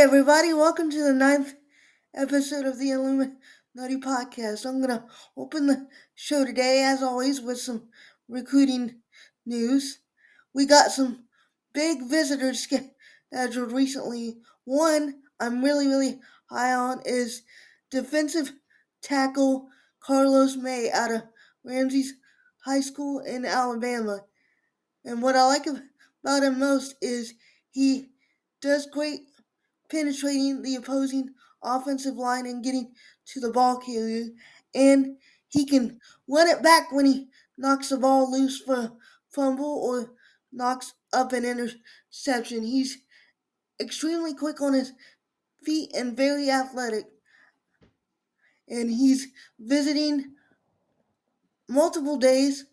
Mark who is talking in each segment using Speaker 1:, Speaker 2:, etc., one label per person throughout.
Speaker 1: everybody, welcome to the ninth episode of the Illuminutty podcast. I'm going to open the show today, as always, with some recruiting news. We got some big visitors scheduled recently. One I'm really high on is defensive tackle Carlos May out of Ramsey's High School in Alabama. And what I like about him most is he does great penetrating the opposing offensive line and getting to the ball carrier. And he can run it back when he knocks the ball loose for a fumble or knocks up an interception. He's extremely quick on his feet and very athletic. And he's visiting multiple days,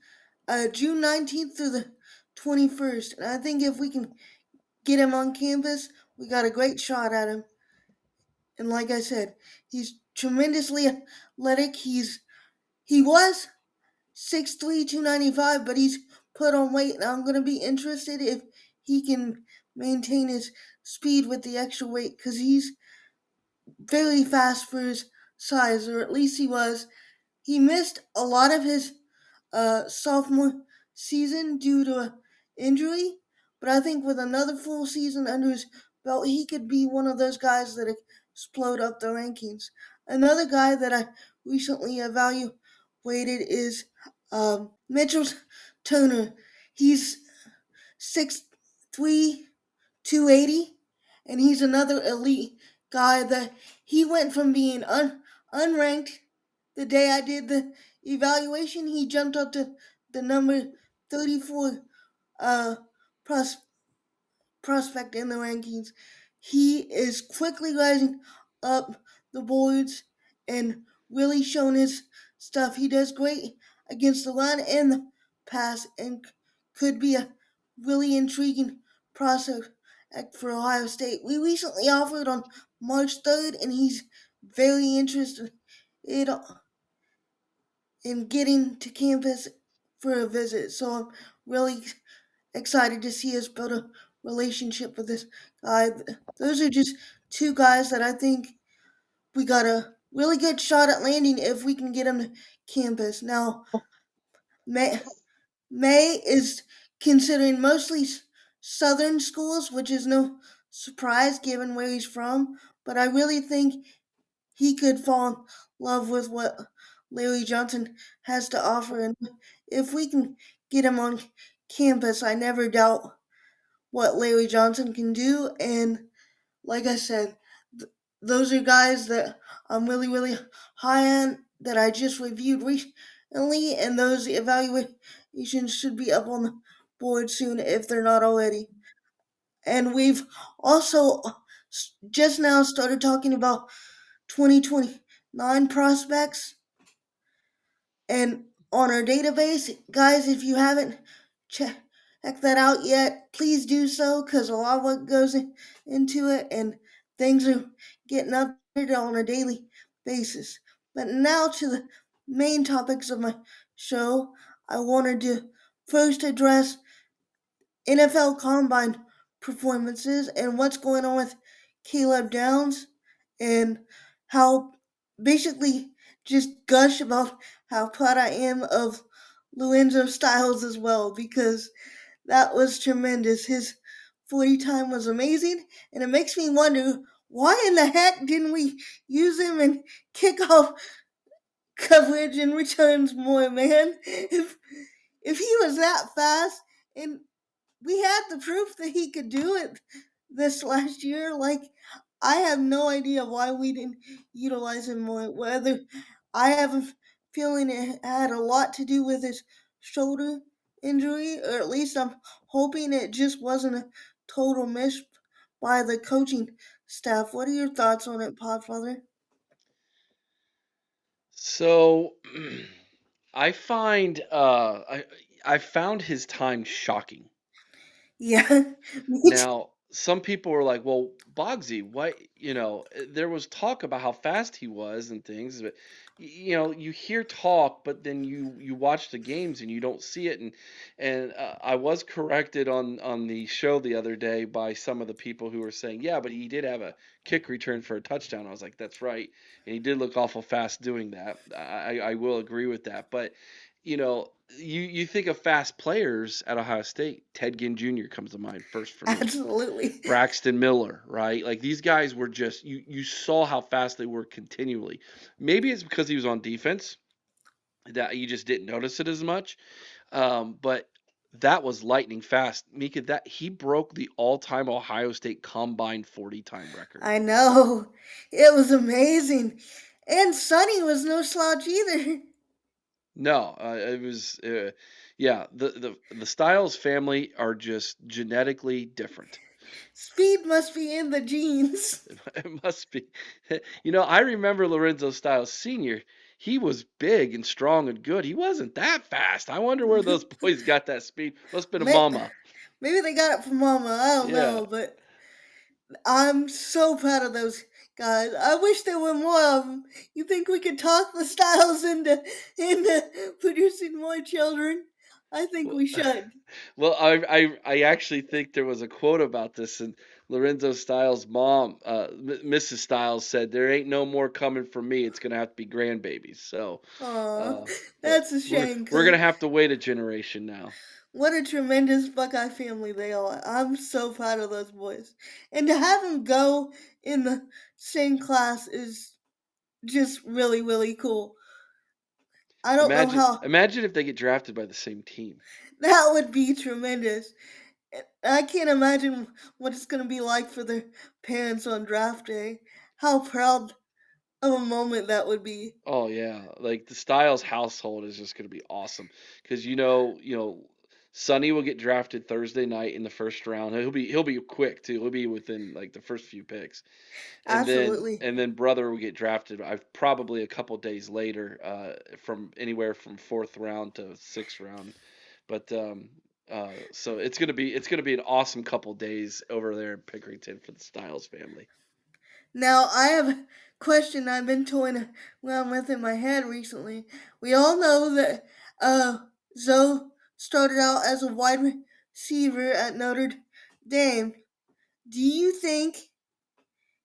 Speaker 1: June 19th through the 21st. And I think if we can get him on campus, we got a great shot at him. And like I said, he's tremendously athletic. He was 6'3", 295, but he's put on weight, and I'm gonna be interested if he can maintain his speed with the extra weight because he's very fast for his size, or at least he was. He missed a lot of his sophomore season due to an injury, but I think with another full season under his belt, he could be one of those guys that explode up the rankings. Another guy that I recently evaluated is Mitchell Turner. He's 6'3", 280, and he's another elite guy that he went from being unranked the day I did the evaluation. He jumped up to the number 34 uh, pros- prospect in the rankings. He is quickly rising up the boards and really showing his stuff. He does great against the run and the pass and could be a really intriguing prospect for Ohio State. We recently offered on March 3rd, and he's very interested in getting to campus for a visit. So I'm really excited to see us build a relationship with this guy. Those are just two guys that I think we got a really good shot at landing if we can get them to campus. Now, May, May is considering mostly southern schools, which is no surprise given where he's from, but I really think he could fall in love with what Larry Johnson has to offer. And if we can get him on campus, I never doubt what Larry Johnson can do. And like I said, those are guys that I'm really high on that I just reviewed recently, and those evaluations should be up on the board soon if they're not already. And we've also just now started talking about 2029 prospects. And on our database, guys, if you haven't checked that out yet, please do so because a lot of what goes into it and things are getting updated on a daily basis. But now to the main topics of my show, I wanted to first address NFL Combine performances and what's going on with Caleb Downs and how basically just gush about how proud I am of Lorenzo Styles as well because that was tremendous. His 40 time was amazing, and it makes me wonder why in the heck didn't we use him in kickoff coverage and returns more, man? If he was that fast and we had the proof that he could do it this last year. Like, I have no idea why we didn't utilize him more. Whether I have a feeling it had a lot to do with his shoulder injury, or at least I'm hoping it just wasn't a total miss by the coaching staff. What are your thoughts on it, Podfather?
Speaker 2: So I find I found his time shocking.
Speaker 1: Yeah, me
Speaker 2: Now, some people were like, "Well, Bogsy, why?" There was talk about how fast he was and things, but you hear talk, but then you watch the games and you don't see it. And I was corrected on the show the other day by some of the people who were saying, "Yeah, but he did have a kick return for a touchdown." I was like, "That's right," and he did look awful fast doing that. I will agree with that, but you think of fast players at Ohio State. Ted Ginn Jr. comes to mind first for me.
Speaker 1: Absolutely.
Speaker 2: Braxton Miller, right? Like these guys were just you saw how fast they were continually. Maybe it's because he was on defense that you just didn't notice it as much. But that was lightning fast. Mika, that he broke the all-time Ohio State combine 40 time record.
Speaker 1: I know. It was amazing. And Sonny was no slouch either.
Speaker 2: No, it was yeah, the Styles family are just genetically different.
Speaker 1: Speed must be in the genes.
Speaker 2: It must be. I remember Lorenzo Styles Sr. He was big and strong and good. He wasn't that fast. I wonder where those boys got that speed. Must have been a
Speaker 1: May-
Speaker 2: mama.
Speaker 1: Maybe they got it from Mama. I don't
Speaker 2: Yeah.
Speaker 1: know, but I'm so proud of those guys. I wish there were more of them. You think we could talk the Styles into producing more children? I think
Speaker 2: Well,
Speaker 1: we should.
Speaker 2: well, I actually think there was a quote about this, and Lorenzo Styles' mom, Mrs. Styles, said, "There ain't no more coming from me. It's gonna have to be grandbabies." So,
Speaker 1: Aw,
Speaker 2: but
Speaker 1: that's a
Speaker 2: we're
Speaker 1: shame
Speaker 2: we're
Speaker 1: because
Speaker 2: gonna have to wait a generation now.
Speaker 1: what a tremendous Buckeye family they are. I'm so proud of those boys. And to have them go in the same class is just really, really cool. I don't know
Speaker 2: Imagine,
Speaker 1: how
Speaker 2: imagine if they get drafted by the same team.
Speaker 1: that would be tremendous. I can't imagine what it's going to be like for their parents on draft day. How proud of a moment that would be.
Speaker 2: Oh yeah, like the Styles household is just going to be awesome because Sonny will get drafted Thursday night in the first round. He'll be quick too. He'll be within like the first few picks, and then
Speaker 1: Absolutely.
Speaker 2: and then brother will get drafted. I've probably a couple days later, from anywhere from fourth round to sixth round. But so it's gonna be an awesome couple days over there in Pickerington for the Styles family.
Speaker 1: Now, I have a question I've been toying around with in my head recently. We all know that uh, Zoe started out as a wide receiver at Notre Dame. Do you think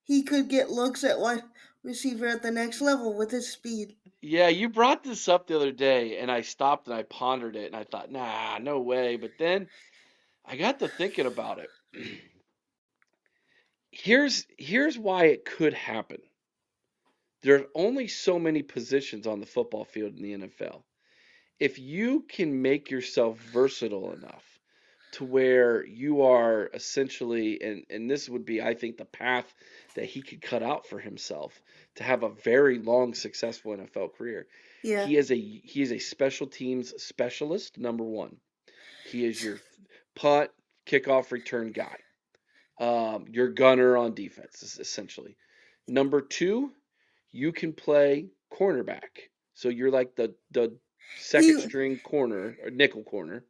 Speaker 1: he could get looks at wide receiver at the next level with his speed?
Speaker 2: Yeah, you brought this up the other day, and I stopped and I pondered it, and I thought, nah, no way. But then I got to thinking about it. Here's why it could happen. There are only so many positions on the football field in the NFL. If you can make yourself versatile enough to where you are essentially, and this would be, I think, the path that he could cut out for himself to have a very long, successful NFL career.
Speaker 1: Yeah.
Speaker 2: He is a special teams specialist, number one. He is your punt, kickoff, return guy. Your gunner on defense, essentially. Number two, you can play cornerback. So you're like the second
Speaker 1: He
Speaker 2: string corner or nickel corner.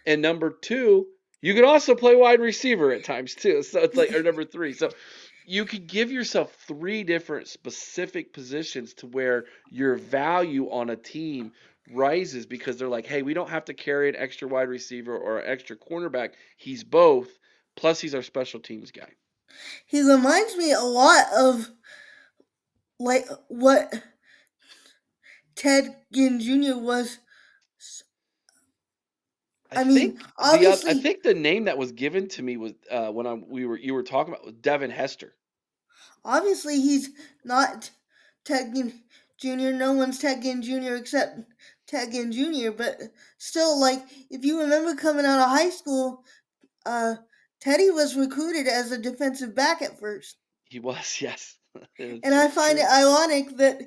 Speaker 2: And number two, you can also play wide receiver at times too. So it's like, or number three. So you could give yourself three different specific positions to where your value on a team rises because they're like, hey, we don't have to carry an extra wide receiver or an extra cornerback. He's both. Plus, he's our special teams guy.
Speaker 1: he reminds me a lot of like what Ted Ginn Jr. was.
Speaker 2: I
Speaker 1: I mean,
Speaker 2: think I
Speaker 1: obviously,
Speaker 2: think the name that was given to me was when you were talking about was Devin Hester.
Speaker 1: obviously he's not Ted Ginn Jr. No one's Ted Ginn Jr. except Ted Ginn Jr. But still, like if you remember coming out of high school, uh, Teddy was recruited as a defensive back at first,
Speaker 2: He was, yes,
Speaker 1: and
Speaker 2: it's
Speaker 1: I
Speaker 2: it's
Speaker 1: find it
Speaker 2: true.
Speaker 1: ironic that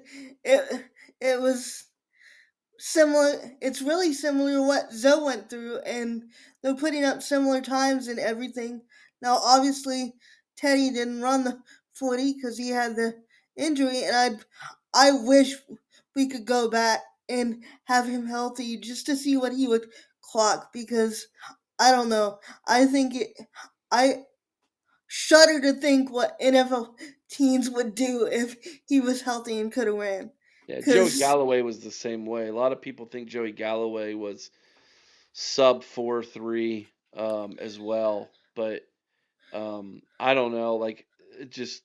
Speaker 1: it was similar. It's really similar to what Zoe went through, and they're putting up similar times and everything. Now, obviously, Teddy didn't run the 40 because he had the injury, and I wish we could go back and have him healthy just to see what he would clock because I don't know. I think it. I shudder to think what NFL teams would do if he was healthy and could have ran.
Speaker 2: Yeah, Joey
Speaker 1: Cause
Speaker 2: Galloway was the same way. A lot of people think Joey Galloway was sub 4.3 as well, but I don't know. Like it just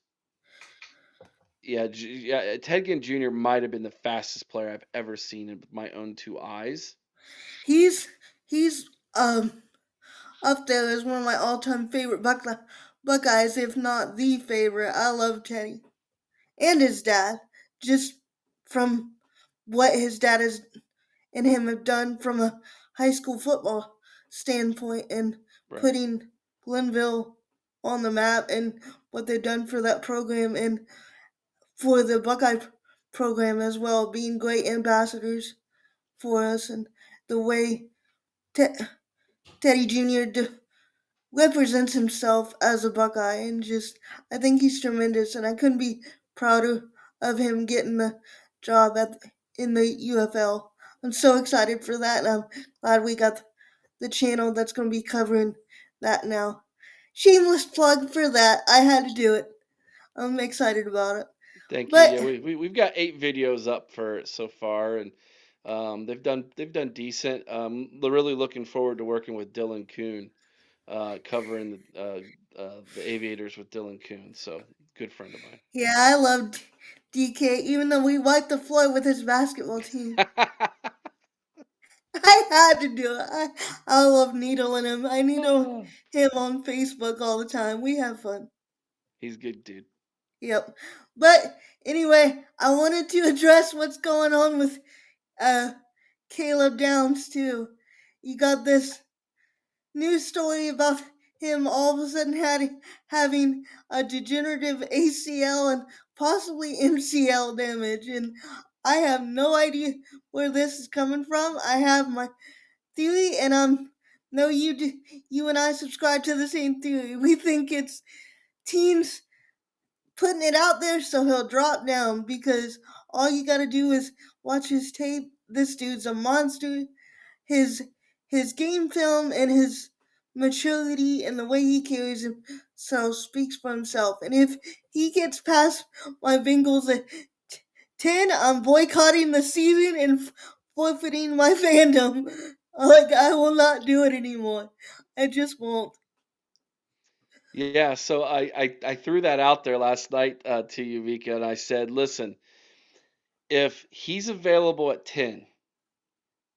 Speaker 2: yeah, yeah. Ted Ginn Jr. might have been the fastest player I've ever seen with my own two eyes.
Speaker 1: he's he's up there as one of my all time favorite Buckeyes, if not the favorite. I love Teddy and his dad, just from what his dad has and him have done from a high school football standpoint and
Speaker 2: Right.
Speaker 1: putting Glenville on the map and what they've done for that program and for the Buckeye program as well, being great ambassadors for us and the way Te- Teddy Jr. Represents himself as a Buckeye and just I think he's tremendous and I couldn't be prouder of him getting the job in the UFL. I'm so excited for that and I'm glad we got the channel that's going to be covering that now. Shameless plug for that. I had to do it. I'm excited about it.
Speaker 2: Thank you.
Speaker 1: But
Speaker 2: Yeah, we've got 8 videos up for it so far, and they've done decent. They're really looking forward to working with Dylan Kuhn, covering the Aviators with Dylan Kuhn. So good friend of mine.
Speaker 1: yeah, I loved DK even though we wiped the floor with his basketball team. I had to do it. I love needling him. I needle him on Facebook all the time. We have fun.
Speaker 2: He's good, dude.
Speaker 1: Yep. But anyway, I wanted to address what's going on with uh Caleb Downs too. You got this news story about him all of a sudden having a degenerative ACL and possibly MCL damage, and I have no idea where this is coming from. I have my theory, and no, you and I subscribe to the same theory. We think it's teams putting it out there so he'll drop down because all you got to do is watch his tape. This dude's a monster. His his game film and his maturity and the way he carries himself speaks for himself. And if he gets past my Bengals at 10, I'm boycotting the season and forfeiting my fandom. Like, I will not do it anymore. I just won't.
Speaker 2: Yeah, so I threw that out there last night to you, Vika, and I said, listen, if he's available at 10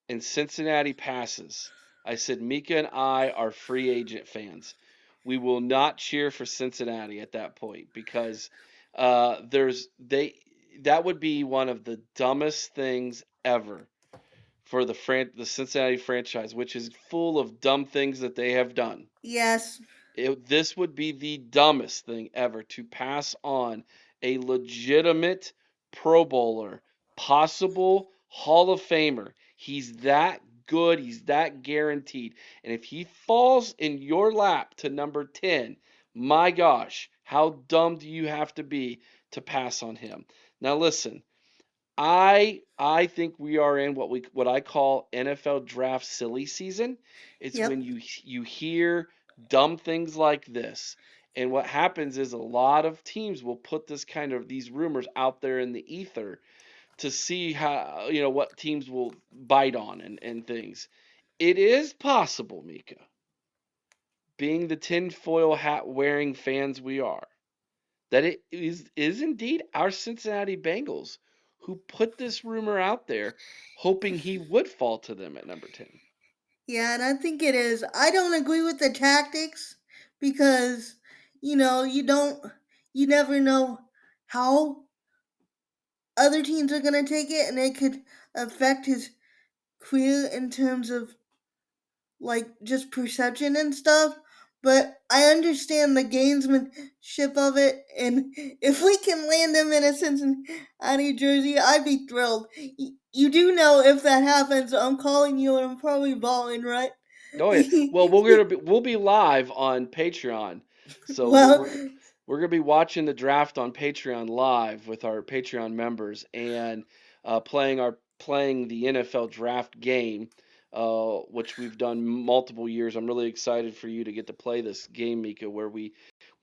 Speaker 2: and Cincinnati passes, I said Mika and I are free agent fans. We will not cheer for Cincinnati at that point because there's they that would be one of the dumbest things ever for the Cincinnati franchise, which is full of dumb things that they have done.
Speaker 1: Yes.
Speaker 2: This would be the dumbest thing ever to pass on a legitimate Pro Bowler, possible Hall of Famer. He's that good, he's that guaranteed. And if he falls in your lap to number 10, my gosh, how dumb do you have to be to pass on him? Now listen, I think we are in what I call NFL draft silly season. It's when
Speaker 1: Yep.
Speaker 2: you hear dumb things like this. And what happens is a lot of teams will put these rumors out there in the ether to see how what teams will bite on and things. It is possible, Mika, being the tinfoil hat wearing fans we are, that it is indeed our Cincinnati Bengals who put this rumor out there, hoping he would fall to them at number 10.
Speaker 1: Yeah, and I think it is. I don't agree with the tactics because, you never know how other teams are going to take it and it could affect his career in terms of like just perception and stuff. But I understand the gamesmanship of it, and if we can land him in a Cincinnati jersey, I'd be thrilled. You do know if that happens, I'm calling you and I'm probably balling, right?
Speaker 2: Oh yeah. Well, we'll be live on Patreon, so
Speaker 1: Well,
Speaker 2: we're gonna be watching the draft on Patreon live with our Patreon members and playing the NFL draft game. which we've done multiple years. I'm really excited for you to get to play this game, Mika, where we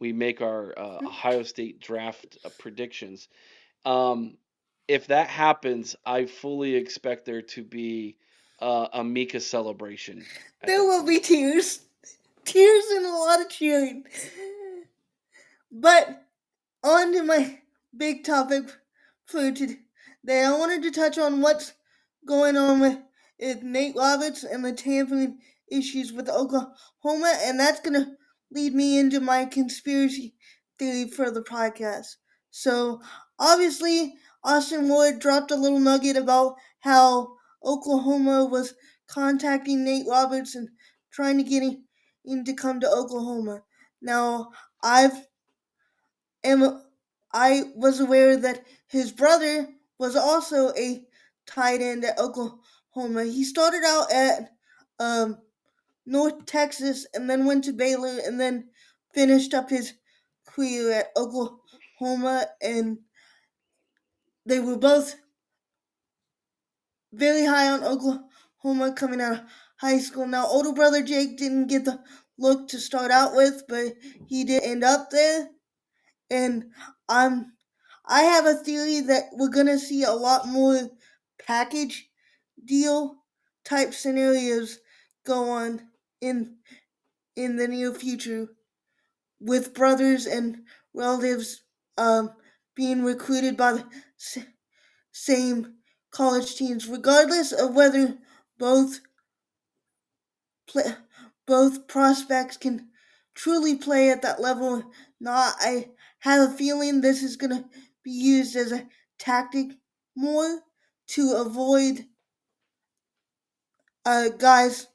Speaker 2: make our Ohio State draft predictions. Um, if that happens, I fully expect there to be a Mika celebration at
Speaker 1: There
Speaker 2: that
Speaker 1: will
Speaker 2: point.
Speaker 1: be tears. Tears and a lot of cheering. But on to my big topic for today. I wanted to touch on what's going on with Nate Roberts and the tampering issues with Oklahoma, and that's going to lead me into my conspiracy theory for the podcast. So, obviously, Austin Ward dropped a little nugget about how Oklahoma was contacting Nate Roberts and trying to get him to come to Oklahoma. Now, I've am I was aware that his brother was also a tight end at Oklahoma. He started out at um, North Texas and then went to Baylor and then finished up his career at Oklahoma. And they were both very high on Oklahoma coming out of high school. Now, older brother Jake didn't get the look to start out with, but he did end up there. And I'm I have a theory that we're gonna see a lot more package deal type scenarios go on in in the near future with brothers and relatives being recruited by the same college teams, regardless of whether both play, both prospects can truly play at that level or not. I have a feeling this is going to be used as a tactic more to avoid guys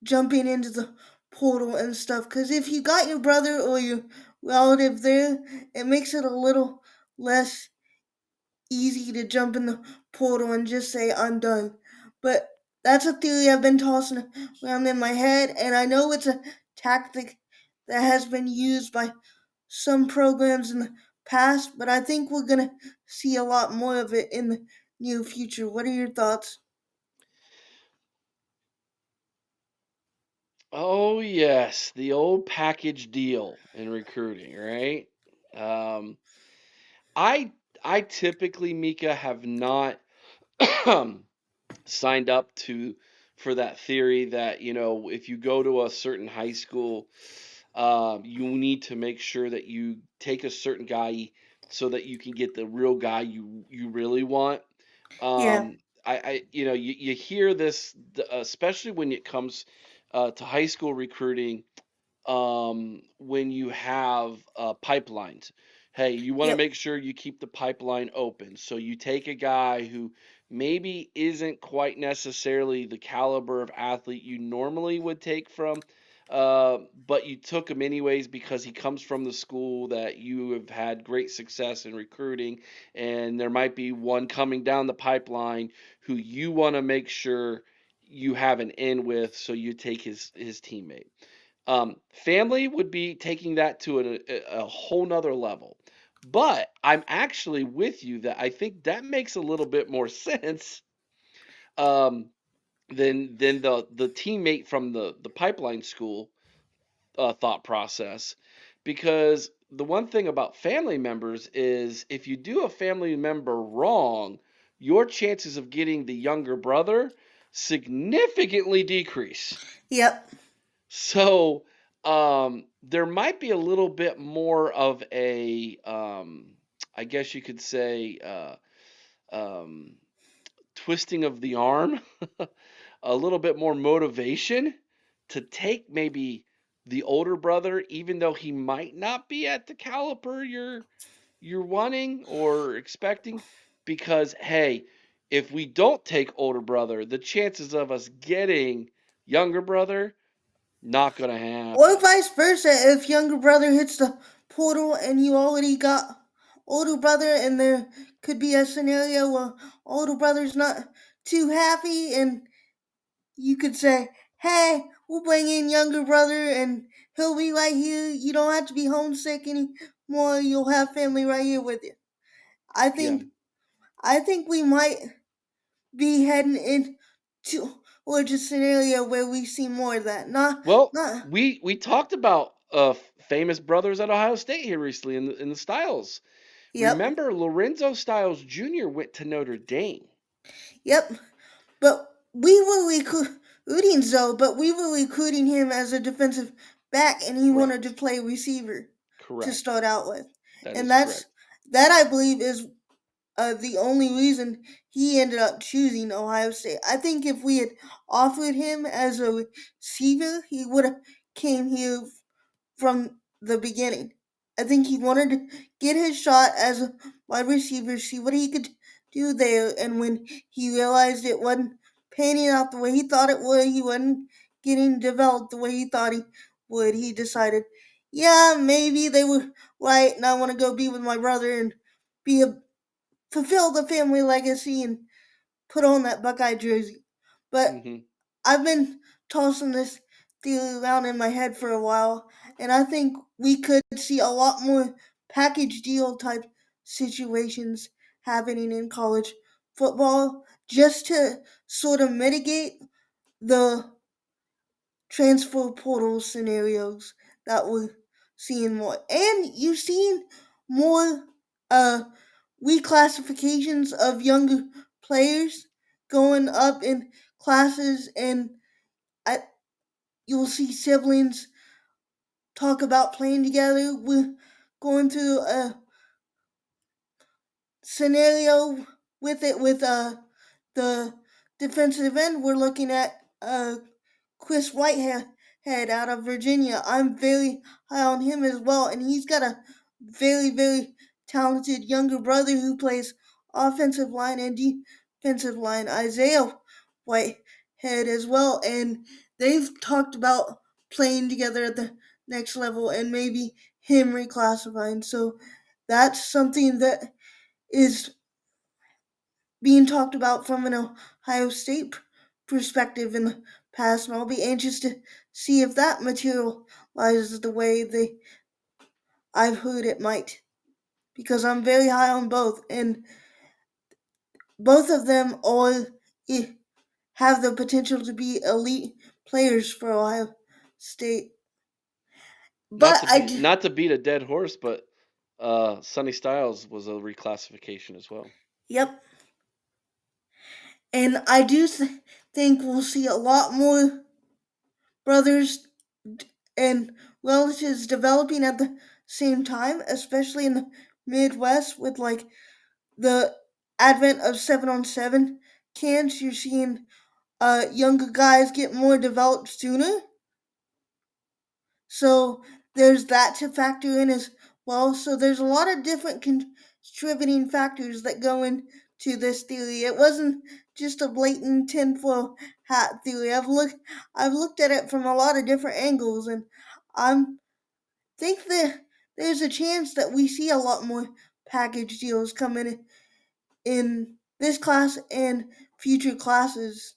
Speaker 1: jumping into the portal and stuff. Because if you got your brother or your relative there, it makes it a little less easy to jump in the portal and just say I'm done. But that's a theory I've been tossing around in my head, and I know it's a tactic that has been used by some programs in the past, but I think we're gonna see a lot more of it in the near future. What are your thoughts?
Speaker 2: Oh yes, the old package deal in recruiting, right? Um, I I typically, Mika, have not signed up to for that theory that, if you go to a certain high school, you need to make sure that you take a certain guy so that you can get the real guy you really want.
Speaker 1: Yeah,
Speaker 2: You hear this, especially when it comes to high school recruiting, when you have pipelines. Hey, you want to
Speaker 1: yep,
Speaker 2: make sure you keep the pipeline open. So you take a guy who maybe isn't quite necessarily the caliber of athlete you normally would take from, but you took him anyways because he comes from the school that you have had great success in recruiting, and there might be one coming down the pipeline who you want to make sure you have an in with, so you take his teammate. Family would be taking that to a whole nother level. But I'm actually with you that I think that makes a little bit more sense, um, than the teammate from the pipeline school thought process, because the one thing about family members is if you do a family member wrong, your chances of getting the younger brother significantly decrease.
Speaker 1: yep.
Speaker 2: So, there might be a little bit more of a, I guess you could say, um, twisting of the arm, a little bit more motivation to take maybe the older brother, even though he might not be at the caliber you're wanting or expecting, because hey, if we don't take older brother, the chances of us getting younger brother not gonna
Speaker 1: Or
Speaker 2: happen.
Speaker 1: vice versa, if younger brother hits the portal and you already got older brother, and there could be a scenario where older brother's not too happy, and you could say, "Hey, we'll bring in younger brother, and he'll be right here. You don't have to be homesick anymore. You'll have family right here with you." I
Speaker 2: Yeah.
Speaker 1: think I think we might be heading into or just scenario where we see more of that.
Speaker 2: Well,
Speaker 1: Not.
Speaker 2: we talked about famous brothers at Ohio State here recently in the Styles.
Speaker 1: Yep,
Speaker 2: Remember, Lorenzo Styles Jr. went to Notre Dame.
Speaker 1: yep. But we were recruiting Zoe, but we were recruiting him as a defensive back, and he wanted to
Speaker 2: Correct.
Speaker 1: play receiver to
Speaker 2: Correct.
Speaker 1: start out with,
Speaker 2: That
Speaker 1: and
Speaker 2: is correct.
Speaker 1: that I believe is the only reason he ended up choosing Ohio State. I think if we had offered him as a receiver, he would have came here from the beginning. I think he wanted to get his shot as a wide receiver, see what he could do there, and when he realized it wasn't panning out the way he thought it would, he wasn't getting developed the way he thought he would, he decided, yeah, maybe they were right, and I want to go be with my brother and be a fulfill the family legacy and put on that Buckeye jersey. But
Speaker 2: Hmm.
Speaker 1: I've been tossing this theory around in my head for a while, and I think we could see a lot more package deal type situations happening in college football just to sort of mitigate the transfer portal scenarios that we're seeing more. And you've seen more uh, reclassifications of younger players going up in classes, and I, you'll see siblings talk about playing together. We're going through a scenario with it with the defensive end. We're looking at Chris Whitehead out of Virginia. I'm very high on him as well, and he's got a very talented younger brother who plays offensive line and defensive line, Isaiah Whitehead as well, and they've talked about playing together at the next level and maybe him reclassifying. So that's something that is being talked about from an Ohio State perspective in the past, and I'll be anxious to see if that materializes the way I've heard it might, because I'm very high on both, and both of them all have the potential to be elite players for Ohio State.
Speaker 2: Not
Speaker 1: But
Speaker 2: to
Speaker 1: I
Speaker 2: be
Speaker 1: do,
Speaker 2: not to beat a dead horse, but Sonny Styles was a reclassification as well.
Speaker 1: yep, and I do think we'll see a lot more brothers and relatives developing at the same time, especially in the Midwest with like the advent of 7-on-7 camps. You're seeing younger guys get more developed sooner. So there's that to factor in as well. So there's a lot of different contributing factors that go into this theory. It wasn't just a blatant tinfoil hat theory. I've looked at it from a lot of different angles, and I'm think that there's a chance that we see a lot more package deals coming in this class and future classes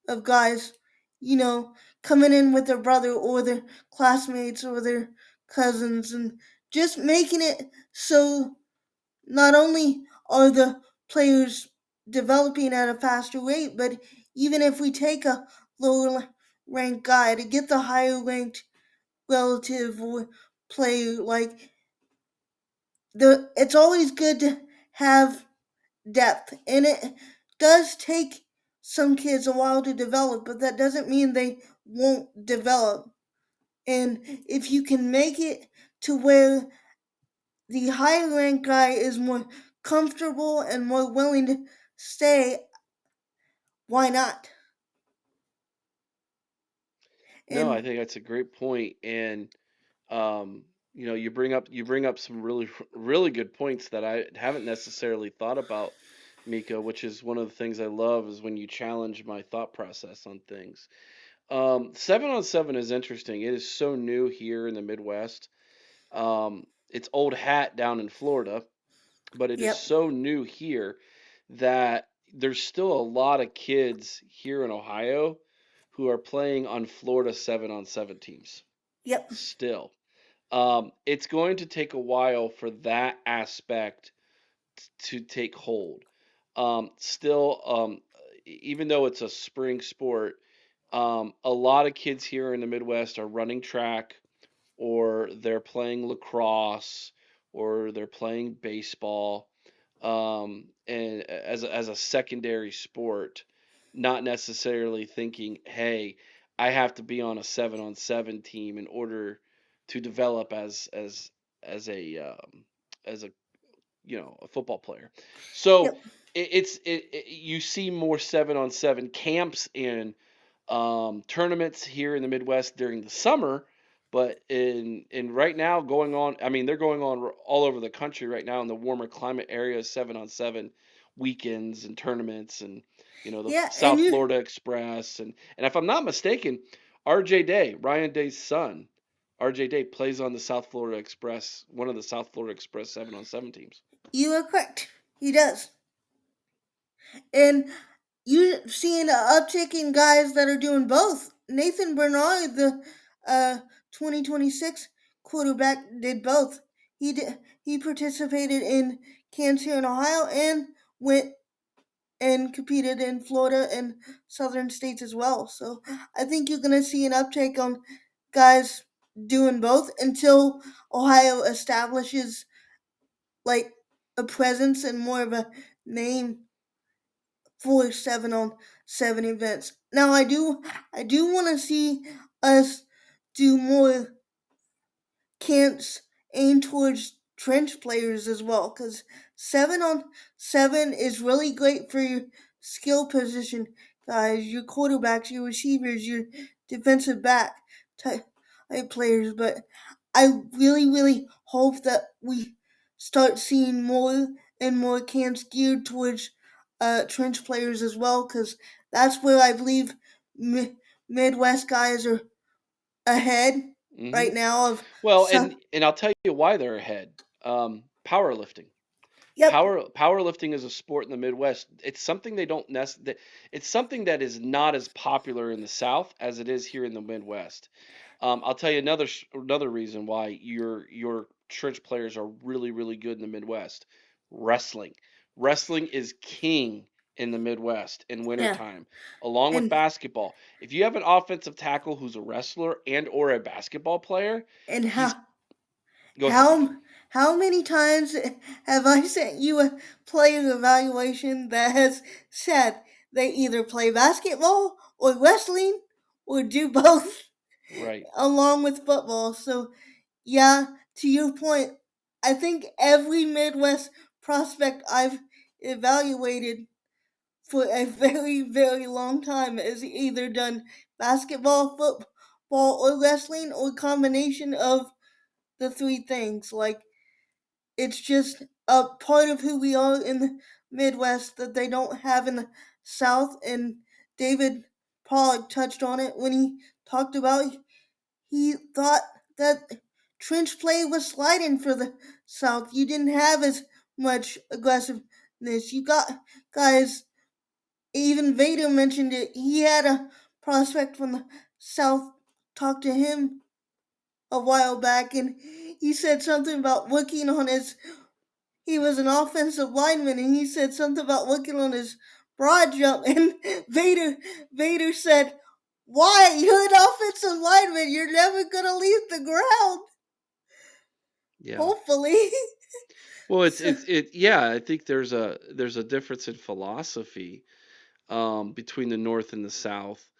Speaker 1: of guys, you know, coming in with their brother or their classmates or their cousins, and just making it so not only are the players developing at a faster rate, but even if we take a lower ranked guy to get the higher ranked relative or player, like it's always good to have depth, and it does take some kids a while to develop, but that doesn't mean they won't develop. And if you can make it to where the higher ranked guy is more comfortable and more willing to stay, why not?
Speaker 2: No, I
Speaker 1: And
Speaker 2: think that's a great point, and you bring up some really good points that I haven't necessarily thought about, Mika, which is one of the things I love is when you challenge my thought process on things. 7-on-7 is interesting. It is so new here in the Midwest. It's old hat down in Florida, but it is
Speaker 1: yep,
Speaker 2: so new here that there's still a lot of kids here in Ohio who are playing on Florida 7-on-7 teams
Speaker 1: yep,
Speaker 2: still. It's going to take a while for that aspect to take hold. Still, even though it's a spring sport, a lot of kids here in the Midwest are running track, or they're playing lacrosse, or they're playing baseball, and as a secondary sport, not necessarily thinking, hey, I have to be on a 7-on-7 team in order to develop as a as a a football player. So
Speaker 1: Yep.
Speaker 2: you see more 7-on-7 camps and tournaments here in the Midwest during the summer, but in right now going on, I mean, they're going on all over the country right now in the warmer climate areas, 7-on-7 weekends and tournaments, and the
Speaker 1: Yeah, and
Speaker 2: South Florida Express, and if I'm not mistaken, RJ Day, Ryan Day's son, RJ Day plays on the South Florida Express, one of the South Florida Express 7-on-7 teams.
Speaker 1: you are correct. He does. And you're seeing an uptick in guys that are doing both. Nathan Bernard, the 2026 quarterback, did both. He participated in camps here in Ohio and went and competed in Florida and southern states as well. So I think you're going to see an uptake on guys doing both until Ohio establishes like a presence and more of a name for 7-on-7 events. Now I do want to see us do more camps aimed towards trench players as well, because 7-on-7 is really great for your skill position guys, your quarterbacks, your receivers, your defensive back type, type players. But I really hope that we start seeing more and more camps geared towards trench players as well, because that's where I believe Midwest guys are ahead
Speaker 2: Hmm.
Speaker 1: right now of
Speaker 2: Well,
Speaker 1: some.
Speaker 2: and I'll tell you why they're ahead. Powerlifting.
Speaker 1: Yep,
Speaker 2: Powerlifting is a sport in the Midwest. It's something they don't it's something that is not as popular in the South as it is here in the Midwest. I'll tell you another reason why your church players are really good in the Midwest. Wrestling. Wrestling is king in the Midwest in
Speaker 1: yeah,
Speaker 2: wintertime, along with
Speaker 1: and
Speaker 2: basketball. If you have an offensive tackle who's a wrestler and or a basketball player,
Speaker 1: and
Speaker 2: he's go ahead.
Speaker 1: how many times have I sent you a player evaluation that has said they either play basketball or wrestling or do both
Speaker 2: Right.
Speaker 1: along with football? So yeah, to your point, I think every Midwest prospect I've evaluated for a very long time has either done basketball, football, or wrestling, or combination of the three things. Like it's just a part of who we are in the Midwest that they don't have in the South. And David Pollock touched on it when he talked about he thought that trench play was sliding for the South. You didn't have as much aggressiveness. You got guys. Even Vader mentioned it. He had a prospect from the South talk to him a while back, and he said something about working on his. He was an offensive lineman, and he said something about working on his broad jump. And Vader said, "Why? You're an offensive lineman. You're never gonna leave the ground.
Speaker 2: Yeah.
Speaker 1: Hopefully."
Speaker 2: Well,
Speaker 1: So,
Speaker 2: yeah, I think there's a difference in philosophy between the North and the South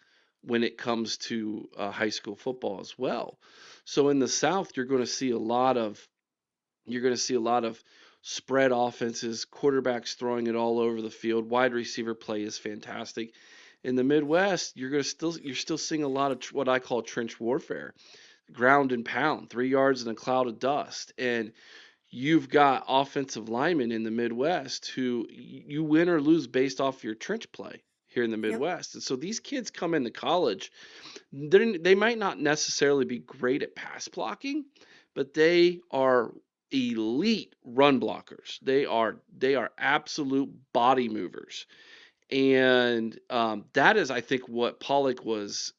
Speaker 2: when it comes to high school football as well. So in the South, you're going to see a lot of spread offenses, quarterbacks throwing it all over the field, wide receiver play is fantastic. In the Midwest, you're still seeing a lot of what I call trench warfare, ground and pound, 3 yards in a cloud of dust, and you've got offensive linemen in the Midwest who you win or lose based off your trench play here in the
Speaker 1: yep,
Speaker 2: Midwest. And so these kids come into college, they might not necessarily be great at pass blocking, but they are elite run blockers. They are absolute body movers. And that is, I think, what Pollock was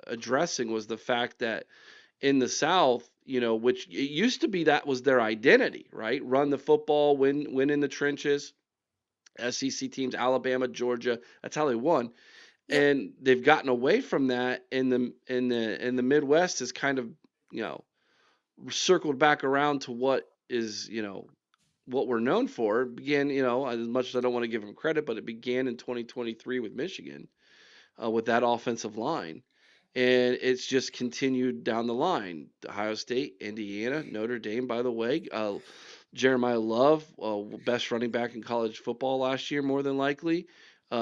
Speaker 2: addressing was the fact that in the South, which it used to be that was their identity, right? Run the football, win in the trenches. SEC teams, Alabama, Georgia. That's how they won,
Speaker 1: Yep.
Speaker 2: and they've gotten away from that in the Midwest. Is kind of, you know, circled back around to what is, what we're known for. It began, as much as I don't want to give them credit, but it began in 2023 with Michigan, with that offensive line. And it's just continued down the line. Ohio State, Indiana, Notre Dame, by the way. Jeremiah Love, best running back in college football last year, more than likely.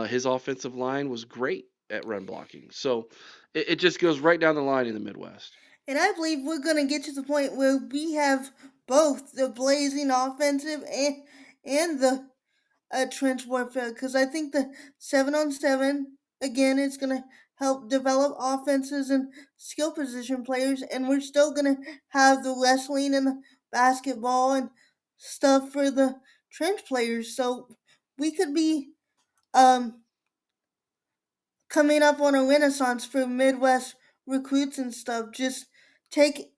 Speaker 2: His offensive line was great at run blocking. So it just goes right down the line in the Midwest.
Speaker 1: And I believe we're going to get to the point where we have both the blazing offensive and the trench warfare, because I think the 7-on-7 again is going to help develop offenses and skill position players, and we're still going to have the wrestling and the basketball and stuff for the trench players. So we could be um, coming up on a renaissance for Midwest recruits and stuff. Just take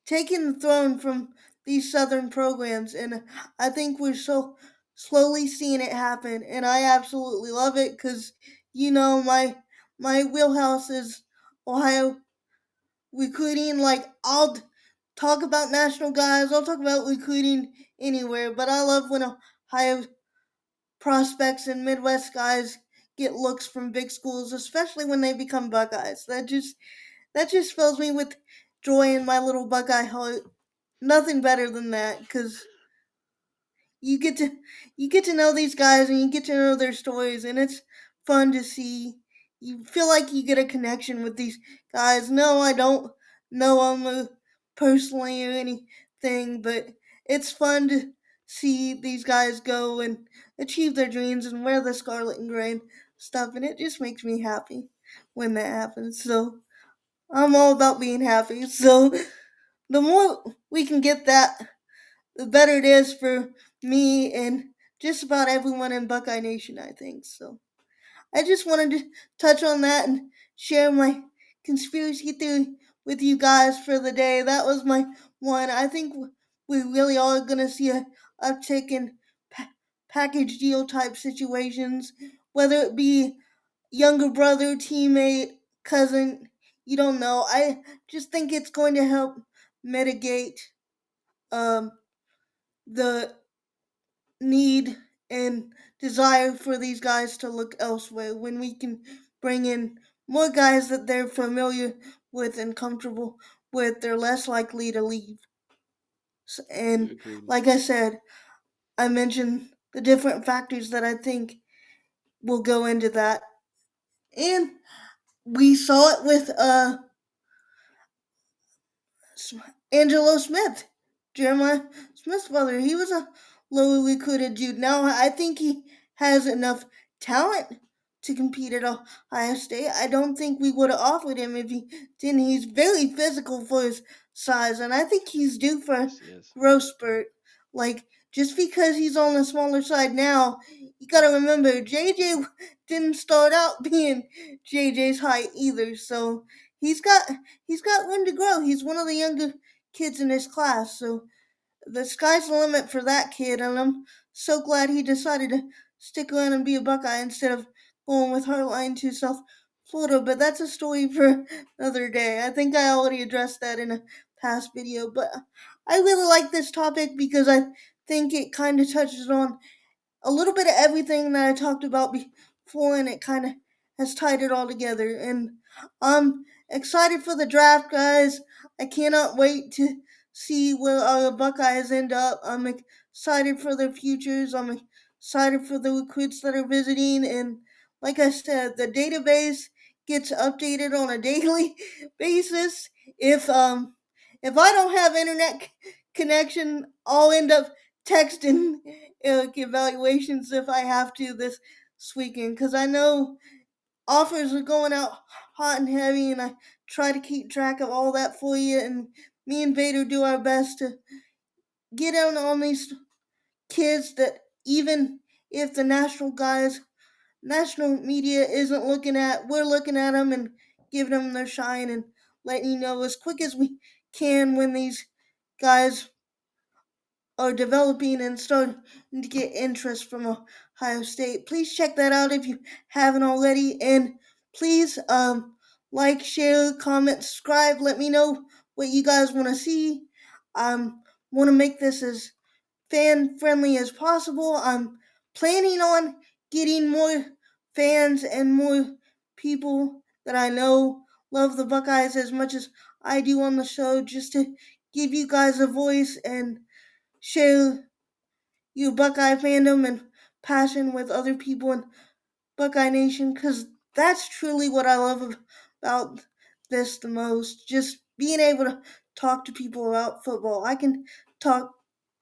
Speaker 1: taking the throne from these southern programs, and I think we're so slowly seeing it happen, and I absolutely love it because my wheelhouse is Ohio recruiting. Like, I'll talk about national guys, I'll talk about recruiting anywhere, but I love when Ohio prospects and Midwest guys get looks from big schools, especially when they become Buckeyes. That just fills me with joy in my little Buckeye heart. Nothing better than that, because you get to you get to know these guys and you get to know their stories, and it's fun to see. You feel like you get a connection with these guys. No, I don't know them personally or anything, but it's fun to see these guys go and achieve their dreams and wear the scarlet and gray and stuff, and it just makes me happy when that happens. So I'm all about being happy. So the more we can get that, the better it is for me and just about everyone in Buckeye Nation, I think. So I just wanted to touch on that and share my conspiracy theory with you guys for the day. That was my one. I think we really are going to see a uptick in package deal type situations, whether it be younger brother, teammate, cousin. You don't know. I just think it's going to help mitigate um, the need and desire for these guys to look elsewhere when we can bring in more guys that they're familiar with and comfortable with. They're less likely to leave. And
Speaker 2: Agreed.
Speaker 1: like I said, I mentioned the different factors that I think will go into that. And we saw it with Angelo Smith, Jeremiah Smith's brother. He was a lowly recruited dude. Now I think he has enough talent to compete at Ohio State. I don't think we would have offered him if he didn't. He's very physical for his size, and I think he's due for a
Speaker 2: Yes, he is.
Speaker 1: growth spurt. Like, just because he's on the smaller side now, you gotta remember JJ didn't start out being JJ's height either. So he's got he's got room to grow. He's one of the younger kids in his class, so the sky's the limit for that kid, and I'm so glad he decided to stick around and be a Buckeye instead of going with Heartline to South Florida. But that's a story for another day. I think I already addressed that in a past video, but I really like this topic because I think it kind of touches on a little bit of everything that I talked about before, and it kind of has tied it all together. And I'm excited for the draft, guys. I cannot wait to see where our Buckeyes end up. I'm excited for their futures. I'm excited for the recruits that are visiting. And like I said, the database gets updated on a daily basis. If I don't have internet connection, I'll end up texting evaluations if I have to this weekend, because I know offers are going out hot and heavy, and I try to keep track of all that for you. And me and Vader do our best to get in on these kids that, even if the national media isn't looking at, we're looking at them and giving them their shine and letting you know as quick as we can when these guys are developing and starting to get interest from Ohio State. Please check that out if you haven't already, and please like, share, comment, subscribe. Let me know what you guys want to see. Want to make this as fan friendly as possible. I'm planning on getting more fans and more people that I know love the Buckeyes as much as I do on the show, just to give you guys a voice and share you Buckeye fandom and passion with other people in Buckeye Nation, because that's truly what I love about this the most. Just being able to talk to people about football. I can talk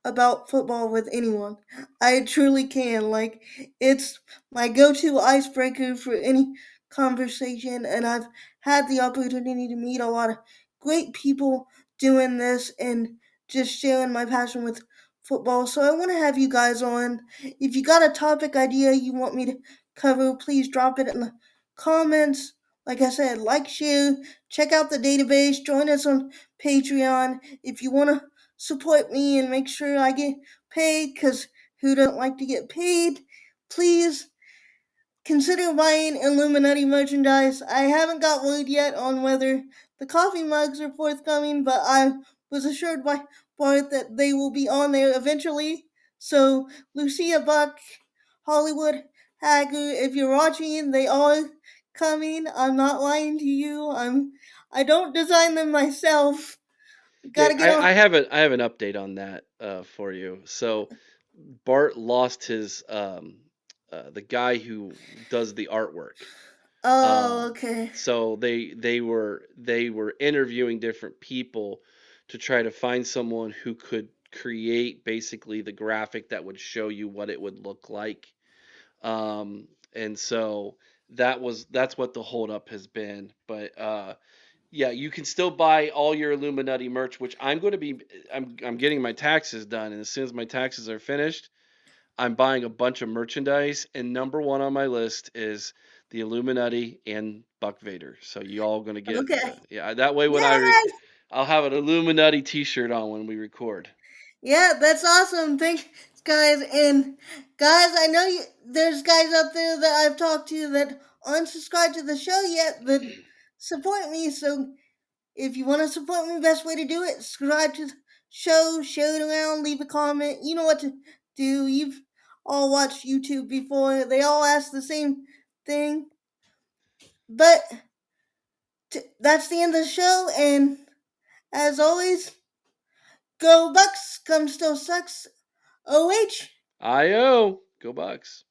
Speaker 1: about football with anyone. I truly can. Like, it's my go to icebreaker for any conversation, and I've had the opportunity to meet a lot of great people doing this and just sharing my passion with football. So I want to have you guys on. If you got a topic idea you want me to cover, please drop it in the comments. Like I said, like, share, check out the database, join us on Patreon. If you want to support me and make sure I get paid, because who doesn't like to get paid, please consider buying Illuminati merchandise. I haven't got word yet on whether the coffee mugs are forthcoming, but I was assured by Bart that they will be on there eventually. So, Lucia Buck, Hollywood Hacker, if you're watching, they are coming. I'm not lying to you. I don't design them myself.
Speaker 2: Yeah,
Speaker 1: Gotta get on.
Speaker 2: I have an update on that for you. So Bart lost his the guy who does the artwork.
Speaker 1: Oh,
Speaker 2: Um,
Speaker 1: okay.
Speaker 2: so they were interviewing different people to try to find someone who could create basically the graphic that would show you what it would look like. And so that's what the holdup has been. But yeah, you can still buy all your Illuminati merch, which I'm getting my taxes done, and as soon as my taxes are finished, I'm buying a bunch of merchandise, and number one on my list is the Illuminati and Buck Vader. So you all gonna get
Speaker 1: Okay.
Speaker 2: yeah. That way,
Speaker 1: Yay!
Speaker 2: I'll have an Illuminati T-shirt on when we record.
Speaker 1: Yeah, that's awesome. Thanks, guys. And guys, I know there's guys out there that I've talked to that aren't subscribed to the show yet that support me. So if you want to support me, best way to do it: subscribe to the show, share it around, leave a comment. You know what to do. You've all watched YouTube before. They all ask the same thing. But that's the end of the show. And as always, go Bucks. Come still sucks. OH.
Speaker 2: IO, go Bucks.